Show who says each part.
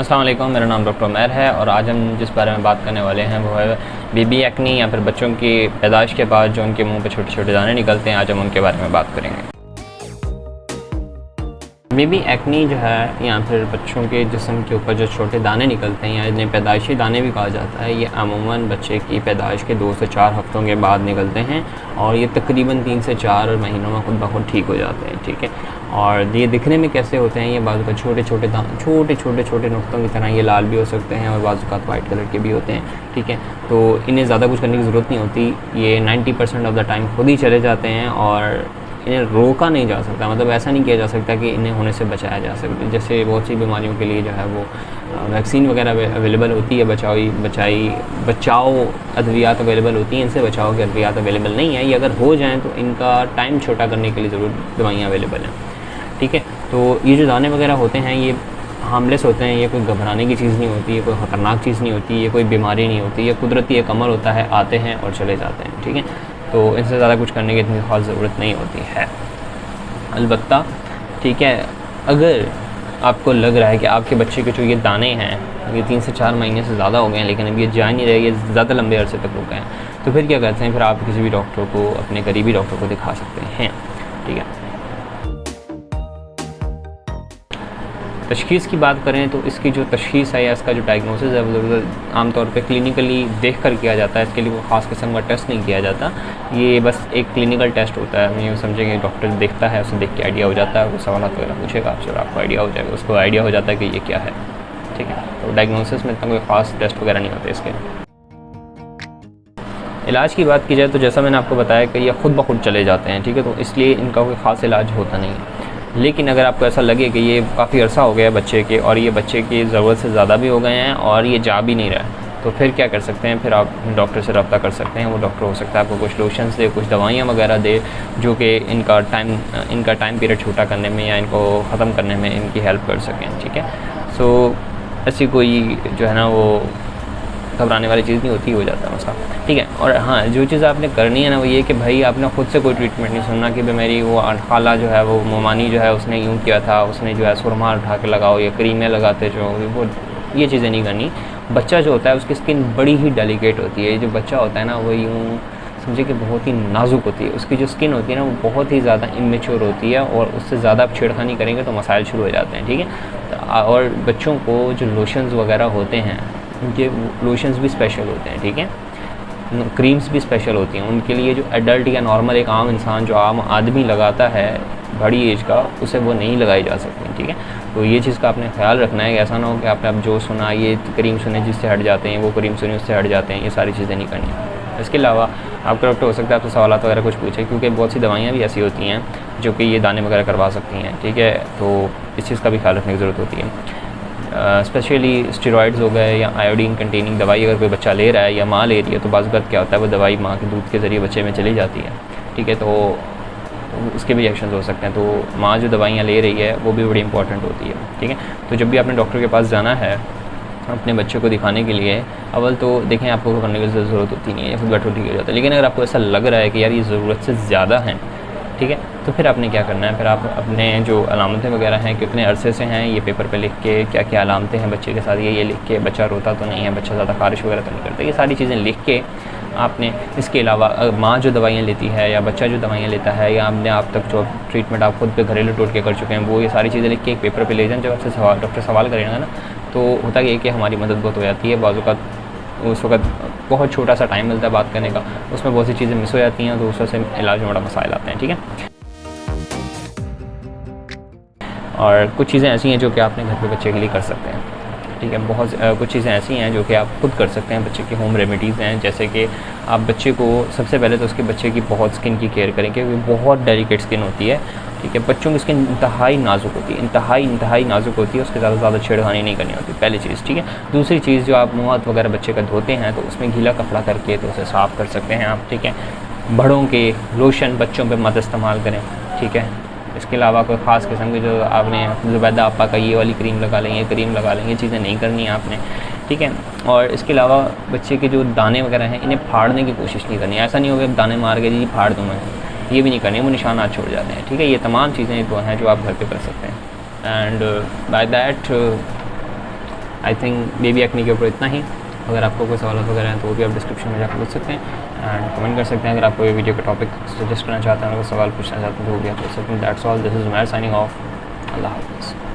Speaker 1: अस्सलाम वालेकुम, मेरा नाम डॉक्टर उमैर है और आज हम जिस बारे में बात करने वाले हैं वो है बेबी एक्नी या फिर बच्चों की पैदाइश के बाद जो उनके मुंह पे छोटे छोटे दाने निकलते हैं। आज हम उनके बारे में बात करेंगे। बेबी एक्नी जो है या फिर बच्चों के जिस्म के ऊपर जो छोटे दाने निकलते हैं या इन्हें पैदाइशी दाने भी कहा जाता है, ये अमूमन बच्चे की पैदाइश के 2 से 4 हफ्तों के बाद निकलते हैं और ये तकरीबन 3 से 4 महीनों में खुद ब खुद ठीक हो जाते हैं। ठीक है, और ये दिखने में कैसे होते हैं, ये बाजू का छोटे छोटे नुक्तों की तरह ये लाल भी हो सकते हैं और बाजू का वाइट कलर के भी होते हैं। ठीक है, तो इन्हें ज़्यादा कुछ करने की ज़रूरत नहीं होती, ये 90% ऑफ़ द टाइम खुद ही चले जाते हैं और इन्हें रोका नहीं जा सकता। मतलब ऐसा नहीं किया जा सकता कि इन्हें होने से बचाया जा सकता। जैसे बहुत सी बीमारियों के लिए जो है वो वैक्सीन वगैरह अवेलेबल होती है, बचाओ अद्वियात अवेलेबल होती हैं, इनसे बचाव की अद्वियात अवेलेबल नहीं है। ये अगर हो जाएँ तो इनका टाइम छोटा करने के लिए ज़रूर दवाइयाँ अवेलेबल हैं। ठीक है, तो ये जो दाने वगैरह होते हैं ये हार्मलेस होते हैं, ये कोई घबराने की चीज़ नहीं होती, ये कोई ख़तरनाक चीज़ नहीं होती, ये कोई बीमारी नहीं होती, ये कुदरती एक अमल होता है, आते हैं और चले जाते हैं। ठीक है, तो इनसे ज़्यादा कुछ करने की इतनी ख़ास ज़रूरत नहीं होती है। अलबत्ता ठीक है, अगर आपको लग रहा है कि आपके बच्चे के जो ये दाने हैं ये 3 से 4 महीने से ज़्यादा हो गए हैं लेकिन अब ये जा नहीं रहे, ये ज़्यादा लंबे अरसे तक रुक गए हैं, तो फिर क्या करते हैं, फिर आप किसी भी डॉक्टर को, अपने करीबी डॉक्टर को दिखा सकते हैं। ठीक है, तशख़ीस की बात करें तो इसकी जो तशख़ीस है या इसका जो डायग्नोसिस है वो आमतौर पे क्लिनिकली देख कर किया जाता है। इसके लिए कोई ख़ास किस्म का टेस्ट नहीं किया जाता, ये बस एक क्लिनिकल टेस्ट होता है। ये समझेंगे डॉक्टर देखता है, उसे देख के आइडिया हो जाता है, वो सवाल वगैरह पूछेगा आपसे और आपको आइडिया हो जाएगा, उसको आइडिया हो जाता है कि ये क्या है। ठीक है, तो डायग्नोसिस में इतना कोई ख़ास टेस्ट वगैरह नहीं होते। इसके इलाज की बात की जाए तो जैसा मैंने आपको बताया कि ये खुद ब खुद चले जाते हैं। ठीक है, तो इसलिए इनका कोई ख़ास इलाज होता नहीं है। लेकिन अगर आपको ऐसा लगे कि ये काफ़ी अरसा हो गया है बच्चे के और ये बच्चे की ज़रूरत से ज़्यादा भी हो गए हैं और ये जा भी नहीं रहा है, तो फिर क्या कर सकते हैं, फिर आप डॉक्टर से रब्ता कर सकते हैं। वो डॉक्टर हो सकता है आपको कुछ लोशंस दे, कुछ दवाइयाँ वगैरह दे जो कि इनका टाइम पीरियड छोटा करने में या इनको ख़त्म करने में इनकी हेल्प कर सकें। ठीक है, सो ऐसी कोई जो है ना वो घबराने वाली चीज़ नहीं होती, हो जाता है मसला। ठीक है, और हाँ, जो चीज़ आपने करनी है ना वो ये कि भाई आपने ख़ुद से कोई ट्रीटमेंट नहीं सुनना कि भाई मेरी वो खाला जो है वो मोमानी जो है उसने यूँ किया था, उसने जो है सुरमा उठा के लगाओ या क्रीमें लगाते जो वो, ये चीज़ें नहीं करनी। बच्चा जो होता है उसकी स्किन बड़ी ही डेलिकेट होती है। जो बच्चा होता है ना वो यूँ समझे कि बहुत ही नाजुक होती है, उसकी जो स्किन होती है ना वो बहुत ही ज़्यादा इमेच्योर होती है और उससे ज़्यादा आप छेड़खानी करेंगे तो मसाइल शुरू हो जाते हैं। ठीक है, और बच्चों को जो लोशंस वगैरह होते हैं उनके लोशंस भी स्पेशल होते हैं। ठीक है, क्रीम्स भी स्पेशल होती हैं उनके लिए। जो एडल्ट या नॉर्मल एक आम इंसान, जो आम आदमी लगाता है बड़ी एज का, उसे वो नहीं लगाई जा सकती। ठीक है, तो ये चीज़ का आपने ख्याल रखना है कि ऐसा ना हो कि आपने अब जो सुना, ये क्रीम सुने जिससे हट जाते हैं, वो क्रीम सुने उससे हट जाते हैं, ये सारी चीज़ें नहीं करनी। इसके अलावा आपका डॉक्टर हो सकता है आपसे सवाल वगैरह कुछ पूछे, क्योंकि बहुत सी दवाइयाँ भी ऐसी होती हैं जो कि ये दाने वगैरह करवा सकती हैं। ठीक है, तो इस चीज़ का भी ख्याल रखने की ज़रूरत होती है। स्पेशली स्टेरॉइड्स हो गए या आयोडीन कंटेनिंग दवाई अगर कोई बच्चा ले रहा है या माँ ले रही है तो बाज़ वक़्त क्या होता है वो दवाई माँ के दूध के ज़रिए बच्चे में चली जाती है। ठीक है, तो उसके भी रिएक्शंस हो सकते हैं। तो माँ जो दवाइयाँ ले रही है वो भी बड़ी इंपॉर्टेंट होती है। ठीक है, तो जब भी आपने डॉक्टर के पास जाना है अपने बच्चे को दिखाने के लिए, अव्वल तो देखें आपको करने की ज़रूरत होती नहीं है, खुद बैठो ठीक हो जाता है। लेकिन अगर आपको ऐसा लग रहा है कि यार ये ज़रूरत से ज़्यादा है, ठीक है, तो फिर आपने क्या करना है, फिर आप अपने जो अलामतें वगैरह हैं, कितने अरसे से हैं, ये पेपर पे लिख के क्या क्या अलामतें हैं बच्चे के साथ, ये लिख के, बच्चा रोता तो नहीं है, बच्चा ज़्यादा ख़ारिश वगैरह तो नहीं करता, ये सारी चीज़ें लिख के आपने। इसके अलावा माँ जो दवाइयाँ लेती है या बच्चा जो दवाइयाँ लेता है या अपने आप तक जो ट्रीटमेंट आप खुद पे घरेलू टोटके कर चुके हैं, वो ये सारी चीज़ें लिख के एक पेपर पर ले जाएँ। जब आपसे डॉक्टर सवाल करेगा ना तो होता ये कि हमारी मदद बहुत हो जाती है। बाज़ का उस वक्त बहुत छोटा सा टाइम मिलता है बात करने का, उसमें बहुत सी चीज़ें मिस हो जाती हैं, तो उस वजह से इलाज में बड़ा मसाइल आते हैं। ठीक है, और कुछ चीज़ें ऐसी हैं जो कि आपने घर पे बच्चे के लिए कर सकते हैं। ठीक है, बहुत कुछ चीज़ें ऐसी हैं जो कि आप खुद कर सकते हैं, बच्चे की होम रेमेडीज़ हैं। जैसे कि आप बच्चे को सबसे पहले तो उसके बच्चे की बहुत स्किन की केयर करें, क्योंकि बहुत डेलिकेट स्किन होती है। ठीक है, बच्चों की स्किन इंतहाई नाजुक होती है, इंतहाई नाजुक होती है, उसके ज़्यादा छेड़खानी नहीं करनी होती, पहली चीज़। ठीक है, दूसरी चीज़, जो आप मुँह हाथ वगैरह बच्चे का धोते हैं तो उसमें गीला कपड़ा करके तो उसे साफ़ कर सकते हैं आप। ठीक है, बड़ों के लोशन बच्चों पे मत इस्तेमाल करें। ठीक है, इसके अलावा कोई ख़ास किस्म की जो आपने ज़ुबैदा आपा का ये वाली क्रीम लगा लें, ये क्रीम लगा लें, ये चीज़ें नहीं करनी है आपने। ठीक है, और इसके अलावा बच्चे के जो दाने वगैरह हैं इन्हें फाड़ने की कोशिश नहीं करनी। ऐसा नहीं हो कि दाने मार के जी फाड़ दूँ मैं, ये भी नहीं करनी, वो निशानात छोड़ जाते हैं। ठीक है, ये तमाम चीज़ें तो हैं जो आप घर पे कर सकते हैं। And by that I think baby acne के ऊपर इतना ही। अगर आपको कोई सवाल वगैरह हैं तो वो भी आप डिस्क्रिप्शन में जाकर पूछ सकते हैं एंड कमेंट कर सकते हैं। अगर आपको ये वीडियो का टॉपिक सजेस्ट करना चाहते हैं, अगर सवाल पूछना चाहते हैं तो वो भी आप पूछ सकते हैं। That's all, this is Umair signing off. Allah हाफ़िज़।